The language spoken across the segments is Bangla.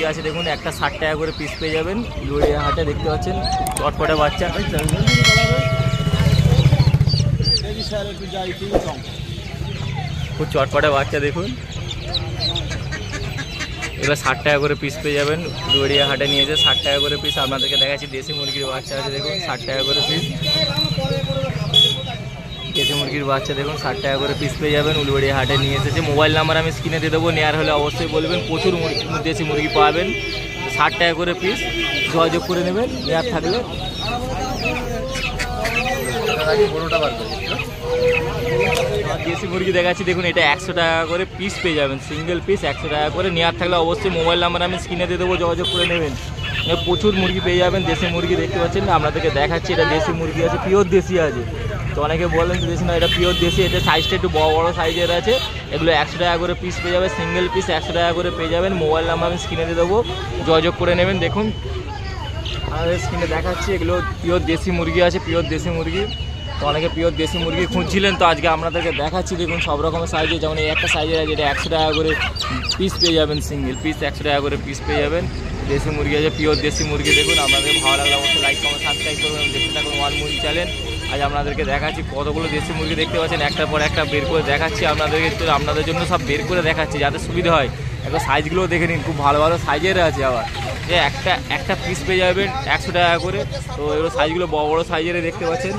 আছে দেখুন, একটা 60 টাকা করে পিস পেয়ে যাবেন উলুবেড়িয়া হাটে। দেখতে পাচ্ছেন চটপটে বাচ্চা, খুব চটপটে বাচ্চা দেখুন। এবার 60 টাকা করে পিস পেয়ে যাবেন উলুবেড়িয়া হাটে নিয়েছে, 60 টাকা করে পিস। আপনাদেরকে দেখাচ্ছি দেশি মুরগির বাচ্চা আছে দেখুন, 60 টাকা করে পিস। দেশি মুরগির বাচ্চা দেখুন 60 টাকা করে পিস পেয়ে যাবেন উলুবেড়িয়া হাটে নিয়ে এসেছে। মোবাইল নাম্বার আমি স্ক্রিনে দিয়ে দেবো, নেওয়ার হলে অবশ্যই বলবেন। প্রচুর দেশি মুরগি পাবেন, 60 টাকা করে পিস, যোগাযোগ করে নেবেন নেওয়ার থাকলে। দেশি মুরগি দেখাচ্ছি দেখুন, এটা 100 টাকা করে পিস পেয়ে যাবেন, সিঙ্গেল পিস 100 টাকা করে। নেওয়ার থাকলে অবশ্যই মোবাইল নাম্বার আমি স্ক্রিনে দিয়ে দেবো, যোগাযোগ করে নেবেন। প্রচুর মুরগি পেয়ে যাবেন, দেশি মুরগি দেখতে পাচ্ছেন আপনাদেরকে দেখাচ্ছি। এটা দেশি মুরগি আছে, পিওর দেশি আছে। তো অনেকে বলেন দেশি না, এটা পিওর দেশি। এটা সাইজটা একটু বড় বড় সাইজের আছে। এগুলো 100 টাকা করে পিস পেয়ে যাবে, সিঙ্গেল পিস 100 টাকা করে পেয়ে যাবেন। মোবাইল নাম্বার আমি স্ক্রিনে দিয়ে দেবো, যোগাযোগ করে নেবেন। দেখুন আমাদের স্ক্রিনে দেখাচ্ছি, এগুলো পিওর দেশি মুরগি আছে, পিওর দেশি মুরগি। তো অনেকে পিওর দেশি মুরগি খুঁজছিলেন, তো আজকে আপনাদেরকে দেখাচ্ছি। দেখুন সব রকমের সাইজে, যেমন এই একটা সাইজের আছে, এটা 100 টাকা করে পিস পেয়ে যাবেন, সিঙ্গেল পিস 100 টাকা করে পিস পেয়ে যাবেন। দেশি মুরগি আছে, পিওর দেশি মুরগি। দেখুন আপনাদের ভালো লাগলে অবশ্যই লাইক কমেন্ট সাবস্ক্রাইব করবেন, দেখতে থাকুন ওয়ান মুরগি চ্যানেল। আজ আপনাদেরকে দেখাচ্ছি কতগুলো দেশি মুরগি দেখতে পাচ্ছেন, একটার পর একটা বের করে দেখাচ্ছি আপনাদেরকে। আপনাদের জন্য সব বের করে দেখাচ্ছি যাতে সুবিধা হয়। একটা সাইজগুলো দেখে নিন, খুব ভালো ভালো সাইজের আছে। আবার যে একটা পিস পেয়ে যাবেন 100 টাকা করে। তো এগুলো সাইজগুলো বড় বড় সাইজের দেখতে পাচ্ছেন।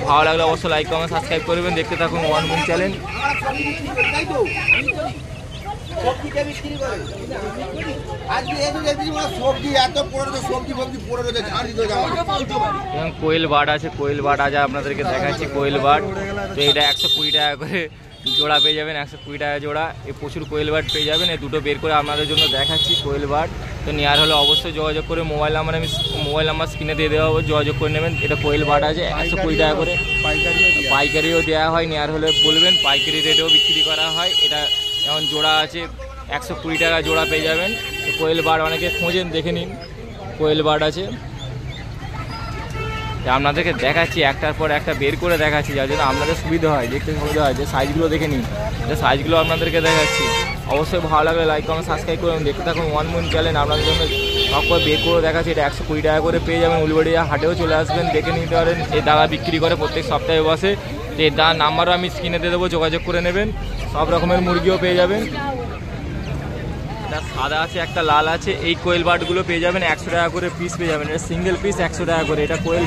ভালো লাগলে অবশ্যই লাইক কমেন্ট সাবস্ক্রাইব করবেন, দেখতে থাকুন ওয়ান মুরগি চ্যানেল। কোয়েল বার্ড আছে, কোয়েল বার্ড আছে আপনাদেরকে দেখাচ্ছি, কোয়েল বার্ড। তো এটা 120 টাকা করে জোড়া পেয়ে যাবেন, 120 টাকা জোড়া। এই প্রচুর কোয়েল বার্ড পেয়ে যাবেন, এই দুটো বের করে আপনাদের জন্য দেখাচ্ছি কোয়েল বার্ড। তো নেওয়ার হলে অবশ্যই যোগাযোগ করে মোবাইল নাম্বার স্ক্রিনে দিয়ে দেওয়া হবে, যোগাযোগ করে নেবেন। এটা কোয়েল বার্ড আছে 120 টাকা করে, পাইকারিও দেওয়া হয়। নেওয়ার হলে বলবেন, পাইকারি রেটেও বিক্রি করা হয়। এটা যেমন জোড়া আছে 120 টাকা জোড়া পেয়ে যাবেন। তো কোয়েল বার্ড অনেকে খোঁজেন, দেখে নিন কোয়েল বার্ড আছে। আপনাদেরকে দেখাচ্ছি একটার পর একটা বের করে দেখাচ্ছি, যার জন্য আপনাদের সুবিধা হয়, দেখতে সুবিধা হয়। যে সাইজগুলো দেখে নিন, যে সাইজগুলো আপনাদেরকে দেখাচ্ছি। অবশ্যই ভালো লাগলে লাইক কমেন্ট সাবস্ক্রাইব করুন, দেখতে থাকুন ওয়ান মুন চ্যানেল। আপনাদের জন্য সব করে বের করে দেখাচ্ছি। এটা 120 টাকা করে পেয়ে যাবেন। উলুবেড়িয়া হাটেও চলে আসবেন, দেখে নিতে পারেন। এই দাদা বিক্রি করে প্রত্যেক সপ্তাহে বসে। তো এই দাদার নাম্বারও আমি স্ক্রিনে দিয়ে দেবো, যোগাযোগ করে নেবেন। সব রকমের মুরগিও পেয়ে যাবেন। এটা সাদা আছে, একটা লাল আছে। এই কোয়েল বার্ডগুলো পেয়ে যাবেন 100 টাকা করে পিস পেয়ে যাবেন। এটা সিঙ্গেল পিস 100 টাকা করে। এটা কোয়েল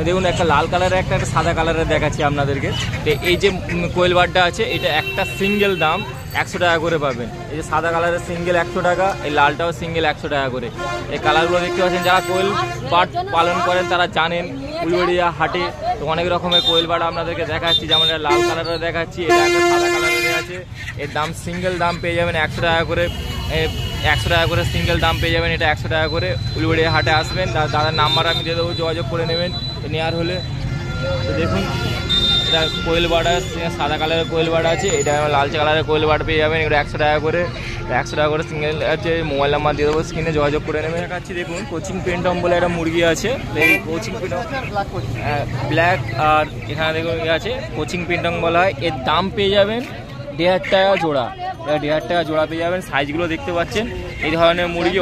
দেখুন, একটা লাল কালারের একটা সাদা কালারের দেখাচ্ছি আপনাদেরকে। তো এই যে কোয়েল বার্ডটা আছে, এটা একটা সিঙ্গেল দাম 100 টাকা করে পাবেন। এই যে সাদা কালারের সিঙ্গেল 100 টাকা, এই লালটাও সিঙ্গেল 100 টাকা করে। এই কালারগুলো দেখতে পাচ্ছেন, যারা কোয়েল বার্ড পালন করেন তারা জানেন উলুবেড়িয়া হাটে। তো অনেক রকমের কোয়েল বার্ড আপনাদেরকে দেখাচ্ছি, যেমন এটা লাল কালারের দেখাচ্ছি, এটা একটা সাদা কালারের আছে। এর দাম সিঙ্গেল দাম পেয়ে যাবেন 100 টাকা করে, 100 টাকা করে সিঙ্গেল দাম পেয়ে যাবেন। এটা 100 টাকা করে। উলুবেড়িয়া হাটে আসবেন, দাদার নাম্বার আমি দিয়ে দেবো, যোগাযোগ করে নেবেন নেওয়ার হলে। তো দেখুন এটা কোয়েল বার্ড আছে, সাদা কালারের কোয়েল বার্ড আছে। এটা লালচে কালারের কোয়েল বার্ড পেয়ে যাবেন। এটা 100 টাকা করে, 100 টাকা করে সিঙ্গেল আছে। মোবাইল নাম্বার দিয়ে দেবো, স্ক্রিনে যোগাযোগ করে নেবেন। দেখাচ্ছি দেখুন, কোচিং পেন্টম বলে একটা মুরগি আছে। কোচিং পেন্টম ব্ল্যাক, আর এখানে দেখুন আছে কোচিং পেন্টম বলা হয়। এর দাম পেয়ে যাবেন 1.5 টাকা জোড়া। 1.5 টাকা জোড়া পেয়ে যাবেন। সাইজগুলো দেখতে পাচ্ছেন। এই ধরনের মুরগি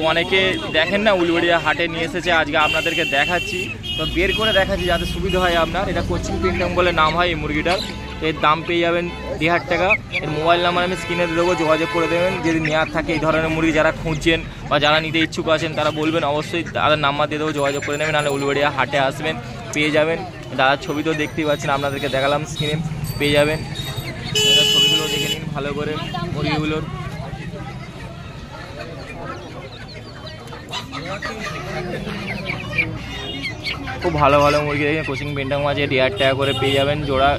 অনেকে দেখেন না, উলুবেড়িয়া হাটে নিয়ে এসেছে, আজকে আপনাদেরকে দেখাচ্ছি। তো বের করে দেখাচ্ছি যাতে সুবিধা হয় আপনার। এটা কোচিং পেন্টম বলে নাম হয় এই মুরগিটার। এর দাম পেয়ে যাবেন 1.5 টাকা। এর মোবাইল নাম্বার আমি স্ক্রিনে দিয়ে দেবো, যোগাযোগ করে দেবেন। যদি নেওয়ার থাকে এই ধরনের মুরগি, যারা খুঁজছেন বা যারা নিতে ইচ্ছুক আছেন তারা বলবেন, অবশ্যই তাদের নাম্বার দিয়ে দেবো, যোগাযোগ করে নেবেন। নাহলে উলুবেড়িয়া হাটে আসবেন, পেয়ে যাবেন। দাদার ছবি তো দেখতেই পাচ্ছেন, আপনাদেরকে দেখালাম, স্ক্রিনে পেয়ে যাবেন। ছবিগুলো দেখে নিন ভালো করে মুরগিগুলোর। খুব ভালো ভালো মুরগি দেখেন, কোচিং পেন্টাং মাছ 1.5 টাকা করে পেয়ে যাবেন জোড়া।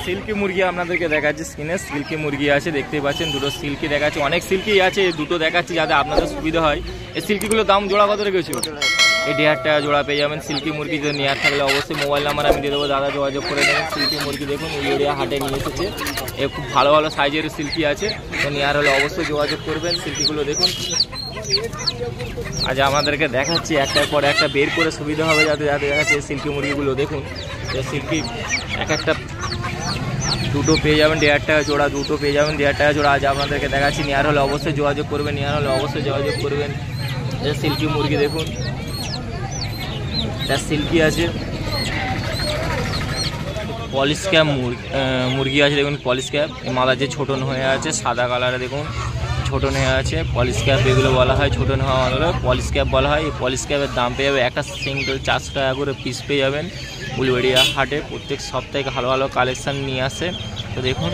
সিল্কি মুরগি আপনাদেরকে দেখাচ্ছি স্ক্রিনে, সিল্কি মুরগি আছে দেখতেই পাচ্ছেন। দুটো সিল্কি দেখাচ্ছি, অনেক সিল্কি আছে, দুটো দেখাচ্ছি যাতে আপনাদের সুবিধা হয়। এই সিল্কিগুলোর দাম জোড়া কত রেখেছো? 1.5 টাকা জোড়া পেয়ে যাবেন। সিল্কি মুরগি যদি নেওয়ার থাকলে অবশ্যই মোবাইল নাম্বার আমি দিয়ে দেবো, দাদা যোগাযোগ করে নেবেন। সিল্কি মুরগি দেখুন উলুবেড়িয়া হাটে নিয়ে এসেছে। এ খুব ভালো ভালো সাইজের সিল্কি আছে, তো নেওয়ার হলে অবশ্যই যোগাযোগ করবেন। সিল্কিগুলো দেখুন আজ আমাদেরকে দেখাচ্ছি, একটার পর একটা বের করে সুবিধা হবে যাতে যাতে দেখাচ্ছে। সিল্কি মুরগিগুলো দেখুন, সিল্কি এক একটা দুটো পেয়ে যাবেন 1.5 টাকা জোড়া, দুটো পেয়ে যাবেন 1.5 টাকা জোড়া। আজ আপনাদেরকে দেখাচ্ছি, নেওয়ার হলে অবশ্যই যোগাযোগ করবেন, নেওয়ার হলে অবশ্যই যোগাযোগ করবেন। এটা সিল্কি মুরগি দেখুন, এটা সিল্কি আছে। পলিশ ক্যাপ মুরগি আছে দেখুন, পলিশ ক্যাপ। মাথা যে ছোটন হয়ে আছে সাদা কালারে দেখুন, ছোটন হয়ে আছে। পলিশ ক্যাপ এগুলো বলা হয়, ছোটন হওয়া হলো পলিশ ক্যাপ বলা হয়। এই পলিশ ক্যাপের দাম পেয়ে যাবে একটা সিঙ্গেল 400 টাকা করে পিস পেয়ে যাবেন উলুবেড়িয়া হাটে। প্রত্যেক সপ্তাহে ভালো ভালো কালেকশান নিয়ে আসে। তো দেখুন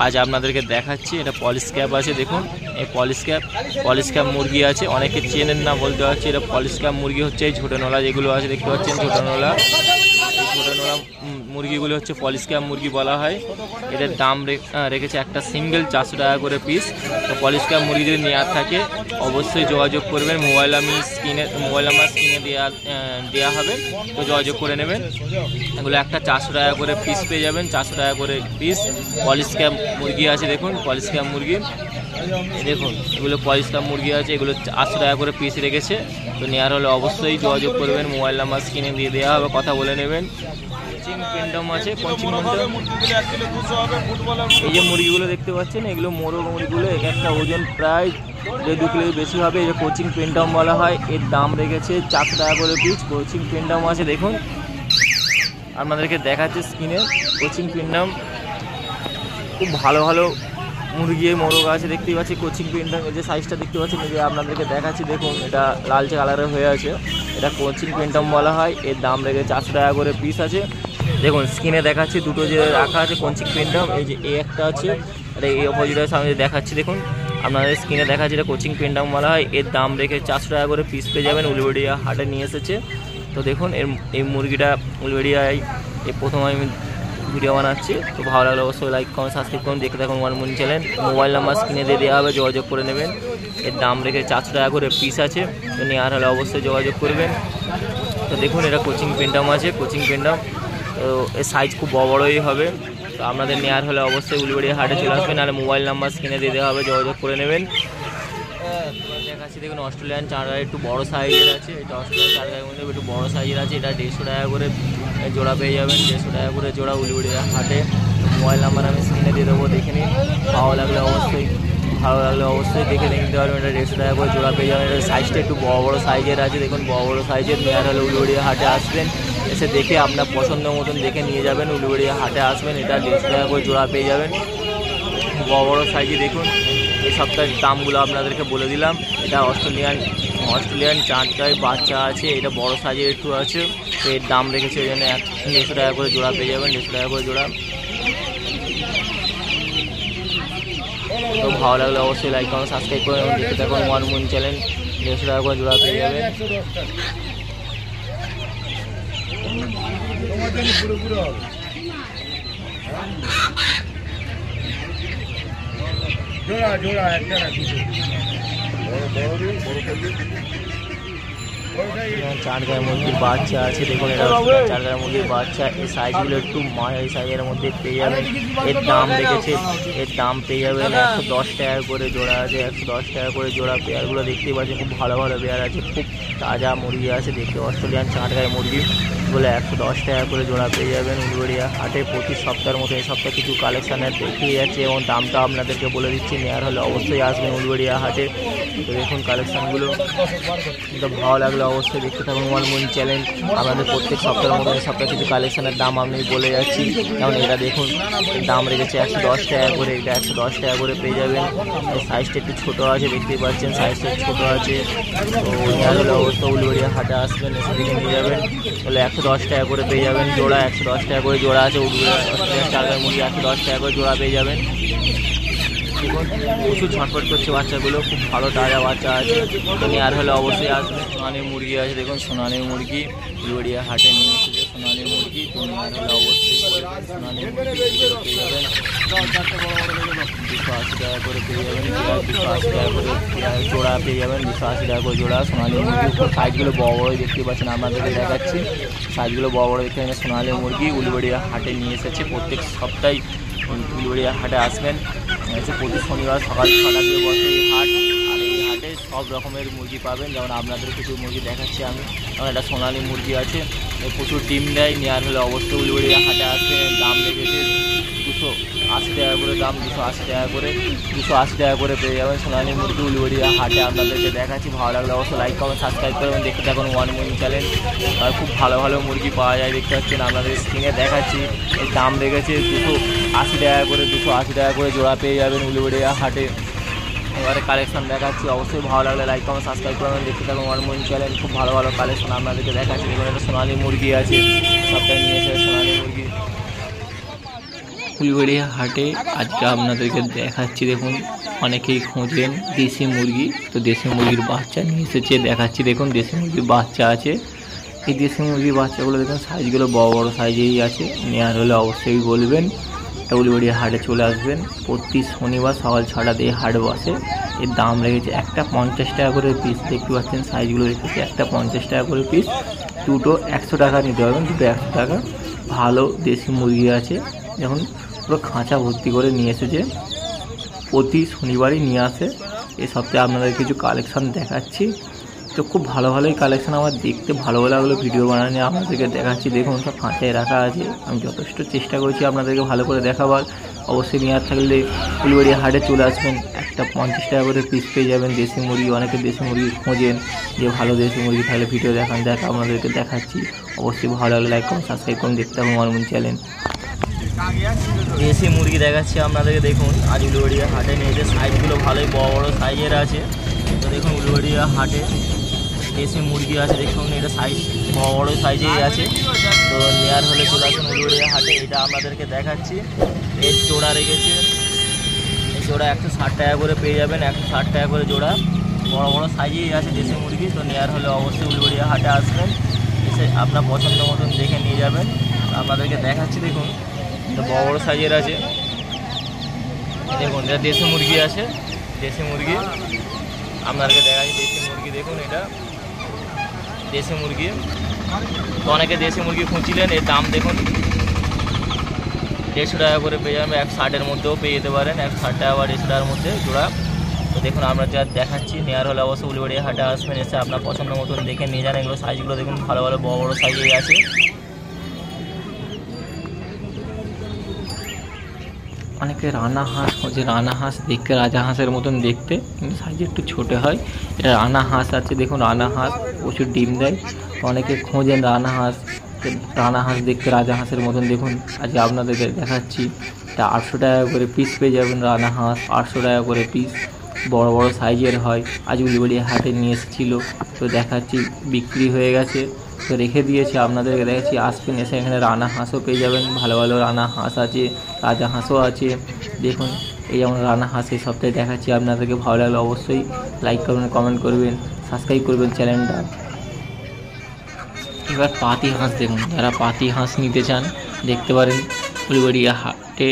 আজ আপনাদেরকে দেখাচ্ছি, এটা পলিশ ক্যাপ আছে দেখুন। এই পলিশ ক্যাপ মুরগি আছে, অনেকে চেনেন না বলতে পারছি। এটা পলিশ ক্যাপ মুরগি হচ্ছে এই ছোটনলা যেগুলো আছে দেখতে পাচ্ছেন, ছোটনলা মুরগিগুলো হচ্ছে পলিশ ক্যাপ মুরগি বলা হয়। এদের দাম রেখেছে একটা সিঙ্গেল 400 টাকা করে পিস। তো পলিশ ক্যাপ মুরগি যদি নেওয়ার থাকে অবশ্যই যোগাযোগ করবেন। মোবাইল নাম্বার স্ক্রিনে দেওয়া হবে, তো যোগাযোগ করে নেবেন। এগুলো একটা 400 টাকা করে পিস পেয়ে যাবেন, 400 টাকা করে পিস। পলিশ ক্যাপ মুরগি আছে দেখুন, পলিশ ক্যাপ মুরগি দেখুন, এগুলো পলিশ ক্যাপ মুরগি আছে, এগুলো 800 টাকা করে পিস রেখেছে। তো নেওয়ার হলে অবশ্যই যোগাযোগ করবেন, মোবাইল নাম্বার স্ক্রিনে দিয়ে দেওয়া হবে, কথা বলে নেবেন। কোচিং পেন্ডাম আছে, কোচিং পেন্ডাম। এই যে মুরগিগুলো দেখতে পাচ্ছেন, এগুলো মোরগ মুরগিগুলো, এক একটা ওজন প্রায় 1.5-2 কিলো বেশি হবে। এটা কোচিং পেন্ডাম বলা হয়। এর দাম রেখেছে 400 টাকা করে পিস। কোচিং পেন্ডাম আছে দেখুন, আপনাদেরকে দেখাচ্ছে স্ক্রিনে। কোচিং পেন্ডাম খুব ভালো ভালো মুরগি মোরগ আছে দেখতেই পাচ্ছি। কোচিং পেন্ডাম যে সাইজটা দেখতে পাচ্ছেন, এই যে আপনাদেরকে দেখাচ্ছি দেখুন, এটা লালচে কালারের হয়ে আছে। এটা কোচিং পেন্ডাম বলা হয়। এর দাম রেখে 400 টাকা করে পিস আছে দেখুন। স্ক্রিনে দেখাচ্ছি দুটো যে রাখা আছে কোচিং পেন্ডাম, এই যে এই একটা আছে আর এই অপোজিটের সামনে দেখাচ্ছি দেখুন, আপনাদের স্ক্রিনে দেখাচ্ছি। এটা কোচিং পেন্ডাম বলা হয়। এর দাম রেখে 400 টাকা করে পিস পেয়ে যাবেন। উলুবেড়িয়া হাটে নিয়ে এসেছে। তো দেখুন এই মুরগিটা উলুবেড়িয়ায় এই প্রথম আমি ভিডিও বানাচ্ছি। তো ভালো লাগলে অবশ্যই লাইক কমেন্ট সাবস্ক্রাইব করুন, দেখে থাকুন one moon channel. Mobile number স্ক্রিনে দিয়ে দেওয়া হবে, যোগাযোগ করে নেবেন। এর দাম রেখে 400 টাকা করে পিস আছে। তো নেওয়ার হলে অবশ্যই যোগাযোগ করবেন। তো দেখুন এটা কোচিং পেন্ডাম আছে, কোচিং পেন্ডাম। তো এর সাইজ খুব বড়ই হবে। তো আপনাদের নেওয়ার হলে অবশ্যই উলুবেড়িয়া হাটে চলে আসবেন, নাহলে মোবাইল নাম্বার স্ক্রিনে দিয়ে দেওয়া হবে, যোগাযোগ করে নেবেন। দেখাচ্ছি দেখুন অস্ট্রেলিয়ান চাঁড়া একটু বড় সাইজের আছে। এটা অস্ট্রেলিয়ান চাঁড়ার মধ্যে একটু বড় সাইজের আছে। এটা 150 টাকা করে জোড়া পেয়ে যাবেন, 150 টাকা করে জোড়া উলুবেড়িয়া হাটে। মোবাইল নাম্বার আমি স্ক্রিনে দিয়ে দেবো, দেখে নিন। ভালো লাগলে অবশ্যই দেখে নিতে পারবেন। এটা 150 টাকা করে জোড়া পেয়ে যাবেন। এটার সাইজটা একটু বড় সাইজের আছে দেখুন, বড় সাইজের। নেওয়ার হলে উলুবেড়িয়া হাটে আসবেন, এসে দেখে আপনার পছন্দ মতন দেখে নিয়ে যাবেন। উলুবেড়িয়া হাটে আসবেন, এটা 150 টাকা করে জোড়া পেয়ে যাবেন। বড় সাইজে দেখুন। এই সপ্তাহের দামগুলো আপনাদেরকে বলে দিলাম। এটা অস্ট্রেলিয়ান চাঁদটায় বাচ্চা আছে, এটা বড় সাইজের একটু আছে। তো এর দাম রেখেছে ওই জন্য 150 টাকা করে জোড়া পেয়ে যাবেন, 150 টাকা করে জোড়া। তো ভালো লাগলে অবশ্যই লাইক কমেন্ট সাবস্ক্রাইব করে দেখতে থাকুন ওয়ান মুন চ্যানেল। 150 টাকা করে জোড়া পেয়ে যাবেন। চার গায়ে মুরগির বাচ্চা আছে দেখুন, এটা চার গায়ে মুরগির বাচ্চা। এই সাইজগুলো একটু এই সাইজের মধ্যে পেয়ে যাবেন। এর দাম রেখেছে, এর দাম পেয়ে যাবেন 110 টাকা করে জোড়া আছে, 110 টাকা করে জোড়া। পেয়ারগুলো দেখতেই পাচ্ছেন, খুব ভালো ভালো পেয়ার আছে, খুব তাজা মুরগি আছে দেখতে। অস্ট্রেলিয়ান চার গায়ে মুরগি বলে 110 টাকা করে জোড়া পেয়ে যাবেন উলুবেড়িয়া হাটে। প্রতি সপ্তাহের মতো এই সপ্তাহে কিছু কালেকশানের দেখিয়ে যাচ্ছে এবং দামটা আপনাদেরকে বলে দিচ্ছি। নেওয়ার হলে অবশ্যই আসবেন উলুবেড়িয়া হাটে। তো দেখুন কালেকশানগুলো, তো ভালো লাগলে অবশ্যই দেখতে থাকুন ওয়ান মুন চ্যানেল। আমাদের প্রত্যেক সপ্তাহের মতো এই সপ্তাহে কিছু কালেকশানের দাম আমি বলে যাচ্ছি। যেমন এটা দেখুন, দাম রেখেছে 110 টাকা করে, এটা 110 টাকা করে পেয়ে যাবেন। এই সাইজটা একটু ছোটো আছে দেখতেই পাচ্ছেন, সাইজটা ছোটো আছে। তো নেওয়ার হলে অবশ্যই উলুবেড়িয়া হাটে আসবেন, এসে দেখে নিয়ে যাবেন। তাহলে 110 টাকা করে পেয়ে যাবেন জোড়া, 110 টাকা করে জোড়া আছে। উলুবেড়িয়া চার গায়ে মুরগি 110 টাকা করে জোড়া পেয়ে যাবেন। দেখুন প্রচুর ঝটপট করছে বাচ্চাগুলো, খুব ভালো তাজা বাচ্চা আছে। তো নেওয়ার হলে অবশ্যই আসবেন। সোনালি মুরগি আছে দেখুন, সোনালি মুরগি উলুবেড়িয়া হাটে নিয়ে এসেছে সোনালি মুরগি। তো নেওয়ার হলে অবশ্যই সোনালি মুরগি পেয়ে যাবেন। 280 টাকা করে পেয়ে যাবেন, 280 টাকা করে জোড়া পেয়ে যাবেন, 280 টাকা করে জোড়া সোনালি মুরগি। সাইজগুলো বড় বড়ই দেখতে পাচ্ছেন, আপনাদেরকে দেখাচ্ছি। সাইজগুলো বড় বড় দেখতে পাচ্ছেন। সোনালি মুরগি উলুবেড়িয়া হাটে নিয়ে এসেছে। প্রত্যেক সপ্তাহে উলুবেড়িয়া হাটে আসবেন। প্রতি শনিবার সকাল 6টা দিয়ে বসে এই হাট। আর এই হাটে সব রকমের মুরগি পাবেন। যেমন আপনাদের কিছু মুরগি দেখাচ্ছি আমি। যেমন একটা সোনালি মুরগি আছে, প্রচুর ডিম দেয়। নেওয়ার হলে অবশ্যই উলুবেড়িয়া হাটে আসবেন। দাম লেগেছে 280 টাকা করে দাম, 280 টাকা করে, 280 টাকা করে পেয়ে যাবেন সোনালী মুরগি উলুবেড়িয়া হাটে। আপনাদেরকে দেখাচ্ছি, ভালো লাগলে অবশ্যই লাইক কমেন্ট সাবস্ক্রাইব করবেন। দেখতে থাকুন ওয়ান মুন চ্যানেল। আর খুব ভালো ভালো মুরগি পাওয়া যায়, দেখতে পাচ্ছেন আপনাদের স্ক্রিনে দেখাচ্ছি। এর দাম রেখেছে 280 টাকা করে, 280 টাকা করে জোড়া পেয়ে যাবেন উলুবেড়িয়া হাটে। এবারে কালেকশন দেখাচ্ছি, অবশ্যই ভালো লাগলে লাইক কমেন্ট সাবস্ক্রাইব করবেন। দেখতে থাকুন ওয়ান মুন চ্যানেল। খুব ভালো ভালো কালেকশন আপনাদেরকে দেখাচ্ছি। দেখুন একটা সোনালী মুরগি আছে, সবটাই নিয়েছে সোনালী মুরগি উলুবেড়িয়া হাটে। আজকে আপনাদেরকে দেখাচ্ছি, দেখুন অনেকেই খোঁজেন দেশি মুরগি, তো দেশি মুরগির বাচ্চা নিয়ে এসেছে দেখাচ্ছি। দেখুন দেশি মুরগির বাচ্চা আছে। এই দেশি মুরগির বাচ্চাগুলো দেখুন সাইজগুলো বড় বড় সাইজেই আছে। নেওয়ার হলে অবশ্যই বলবেন। উলুবেড়িয়া হাটে চলে আসবেন। প্রতি শনিবার সকাল 6টা দিয়ে হাট বসে। এর দাম রেখেছে একটা 50 টাকা করে পিস। দেখতে পাচ্ছেন সাইজগুলো রেখেছে একটা 50 টাকা করে পিস। দুটো 100 টাকা নিতে পারবেন, দুটো 100 টাকা। ভালো দেশি মুরগি আছে, দেখুন পুরো খাঁচা ভর্তি করে নিয়ে এসেছে। প্রতি শনিবারই নিয়ে আসে। এই সপ্তাহে আপনাদের কিছু কালেকশান দেখাচ্ছি। তো খুব ভালো ভালোই কালেকশান, আমার দেখতে ভালো লাগলো ভিডিও বানানো আপনাদেরকে দেখাচ্ছি। দেখুন সব খাঁচায় রাখা আছে। আমি যথেষ্ট চেষ্টা করছি আপনাদেরকে ভালো করে দেখাবার। অবশ্যই নেওয়ার থাকলে উলুবেড়িয়া হাটে চলে আসবেন। একটা 50 টাকা করে পিস পেয়ে যাবেন দেশি মুরগি। অনেকে দেশি মুরগি খোঁজেন, যে ভালো দেশি মুরগি থাকলে ভিডিও দেখান, আপনাদেরকে দেখাচ্ছি। অবশ্যই ভালো লাগলে লাইক করুন, সাবস্ক্রাইব করুন। দেখতে হবে ওয়ান মুন চ্যানেল। দেশি মুরগি দেখাচ্ছি আপনাদেরকে। দেখুন আজ উলুবেড়িয়া হাটে নিয়েছে, সাইজগুলো ভালোই বড় বড় সাইজের আছে। তো দেখুন উলুবেড়িয়া হাটে দেশি মুরগি আছে, দেখুন এটা সাইজ বড় বড় সাইজেই আছে। তো নেয়ার হলে চলে আসুন উলুবেড়িয়া হাটে। এটা আপনাদেরকে দেখাচ্ছি। এর জোড়া রেখেছে, এই জোড়া 160 টাকা করে পেয়ে যাবেন, 160 টাকা করে জোড়া। বড় বড় সাইজেই আছে দেশি মুরগি। তো নেয়ার হলে অবশ্যই উলুবেড়িয়া হাটে আসবেন, এসে আপনার পছন্দ মতন দেখে নিয়ে যাবেন। আপনাদেরকে দেখাচ্ছি, দেখুন এটা বড় বড় সাইজের আছে। দেখুন এটা দেশি মুরগি আছে, দেশি মুরগি আপনাদেরকে দেখাচ্ছি। দেশি মুরগি দেখুন, এটা দেশি মুরগি। তো অনেকে দেশি মুরগি খুঁজছিলেন। এর দাম দেখুন 150 টাকা করে পেয়ে যাবেন। 160-এর মধ্যেও পেয়ে যেতে পারেন, 160 টাকা বা 150 টাকার মধ্যে জোড়া। তো দেখুন আমরা যা দেখাচ্ছি, নেওয়ার হলে অবশ্যই উলুবেড়িয়া হাটে আসবেন, এসে আপনার পছন্দ মতন দেখে নিয়ে যান। এগুলো সাইজগুলো দেখুন ভালো ভালো বড় বড় সাইজেই আছে। অনেকে রানা হাঁস খোঁজে, রানা হাঁস দেখতে রাজা হাঁসের মতন দেখতে, কিন্তু সাইজ একটু ছোটো হয়। এটা রানা হাঁস আছে, দেখুন রানা হাঁস প্রচুর ডিম দেয়। অনেকে খোঁজেন রানা হাঁস, রানা হাঁস দেখতে রাজা হাঁসের মতন। দেখুন আজকে আপনাদেরকে দেখাচ্ছি। এটা 800 টাকা করে পিস পেয়ে যাবেন রানা হাঁস, 800 টাকা করে পিস। বড় বড় সাইজের হয়। আজ উলুবেড়িয়া হাটে নিয়ে এসেছিলো, তো দেখাচ্ছি বিক্রি হয়ে গেছে, তো রেখে দিয়েছি। আপনাদেরকে দেখাচ্ছি, আসবেন এসে এখানে রানা হাঁসও পেয়ে যাবেন। ভালো ভালো রানা হাঁস আছে, রাজা হাঁসও আছে। দেখুন এই যেমন রানা হাঁস এই সপ্তাহে দেখাচ্ছি আপনাদেরকে। ভালো লাগলে অবশ্যই লাইক করবেন, কমেন্ট করবেন, সাবস্ক্রাইব করবেন চ্যানেলটা। এবার পাতি হাঁস দেখুন, যারা পাতি হাঁস নিতে চান দেখতে পারেন। উলুবেড়িয়া হাটে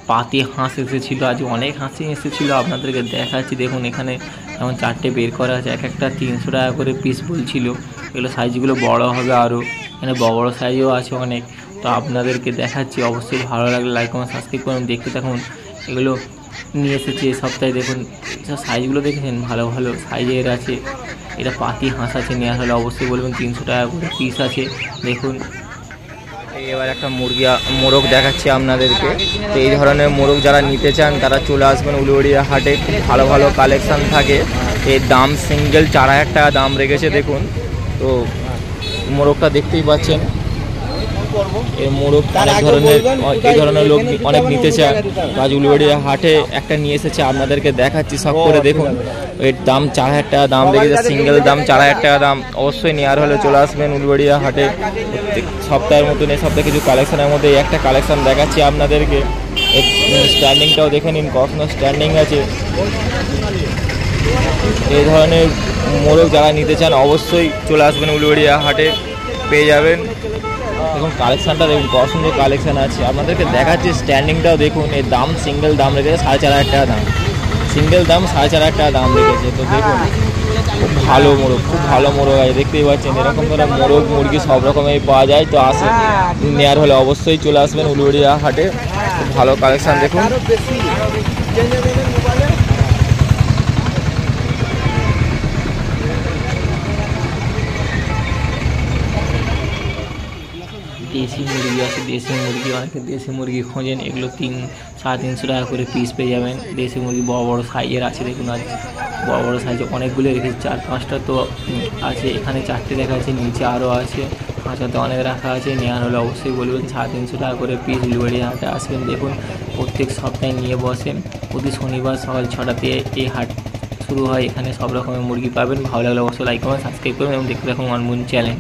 পাতি হাঁস এসেছিলো, আজ অনেক হাঁসই এসেছিলো, আপনাদেরকে দেখাচ্ছি। দেখুন এখানে যেমন 4টে বের করা আছে, এক একটা 300 টাকা করে পিস বলছিল। এগুলো সাইজগুলো বড় হবে আরও, এখানে বড় বড় সাইজও আছে অনেক। তো আপনাদেরকে দেখাচ্ছি, অবশ্যই ভালো লাগলে লাইক কমেন্ট সাবস্ক্রাইব করুন। দেখতে থাকুন, এগুলো নিয়ে এসেছি এই সপ্তাহে। দেখুন সাইজগুলো দেখেছেন, ভালো ভালো সাইজের আছে। এটা পাতি হাঁস আছে, নেওয়া হলে অবশ্যই বলবেন। 300 টাকা করে পিস আছে। দেখুন এবার একটা মোরগ দেখাচ্ছি আপনাদেরকে। তো এই ধরনের মোরগ যারা নিতে চান তারা চলে আসবেন উলুবেড়িয়া হাটে। খুব ভালো ভালো কালেকশান থাকে। এর দাম সিঙ্গেল 4000 টাকা দাম রেখেছে। দেখুন তো মোরগটা দেখতেই পাচ্ছেন। এই মোরগ অনেক ধরনের, এই ধরনের লোক অনেক নিতে চায়। আজ উলুবেড়িয়া হাটে একটা নিয়ে এসেছে, আপনাদেরকে দেখাচ্ছি সব করে। দেখুন এর দাম 4000 টাকা দাম রেখেছে, সিঙ্গেল দাম 4000 টাকা দাম। অবশ্যই নেওয়ার হলে চলে আসবেন উলুবেড়িয়া হাটে। প্রত্যেক সপ্তাহের মতন এই সপ্তাহে কিছু কালেকশানের মধ্যে একটা কালেকশান দেখাচ্ছি আপনাদেরকে। স্ট্যান্ডিংটাও দেখে নিন, কখনো স্ট্যান্ডিং আছে। এই ধরনের মোরগ যারা নিতে চান অবশ্যই চলে আসবেন উলুবেড়িয়া হাটে, পেয়ে যাবেন। দেখুন কালেকশানটা দেখুন, কত সুন্দর কালেকশান আছে। আপনাদেরকে দেখাচ্ছি স্ট্যান্ডিংটাও দেখুন। এর দাম সিঙ্গেল দাম রেখেছে 4500 টাকা দাম, সিঙ্গেল দাম 4500 টাকা দাম রেখেছে। তো দেখুন খুব ভালো মোরগ, খুব ভালো মোরগ আছে, দেখতেই পাচ্ছেন। এরকম করে মোরগ মুরগি সব রকমেরই পাওয়া যায়। তো আসে নেওয়ার হলে অবশ্যই চলে আসবেন উলুবেড়িয়া হাটে। খুব ভালো কালেকশান দেখুন। দেশি মুরগি আছে, দেশি মুরগি, অনেকে দেশি মুরগি খোঁজেন, এগুলো 300-350 টাকা করে পিস পেয়ে যাবেন। দেশি মুরগি বড় বড় সাইজের আছে, দেখুন আজ বড় বড় সাইজে অনেকগুলো রেখেছি, 4-5টা তো আছে, এখানে 4টে দেখা আছে, নিচে আরও আছে, খাঁচাতে অনেক রাখা আছে। নেওয়ার হলে অবশ্যই বলবেন। 350 টাকা করে পিস। উলুবাড়ি হাটে আসবেন, দেখুন প্রত্যেক সপ্তাহে নিয়ে বসেন। প্রতি শনিবার সকাল 6টাতে এই হাট শুরু হয়। এখানে সব রকমের মুরগি পাবেন। ভালো লাগলে অবশ্যই লাইক করবেন, সাবস্ক্রাইব করবেন এবং দেখতে থাকুন ওয়ান মুন চ্যানেল।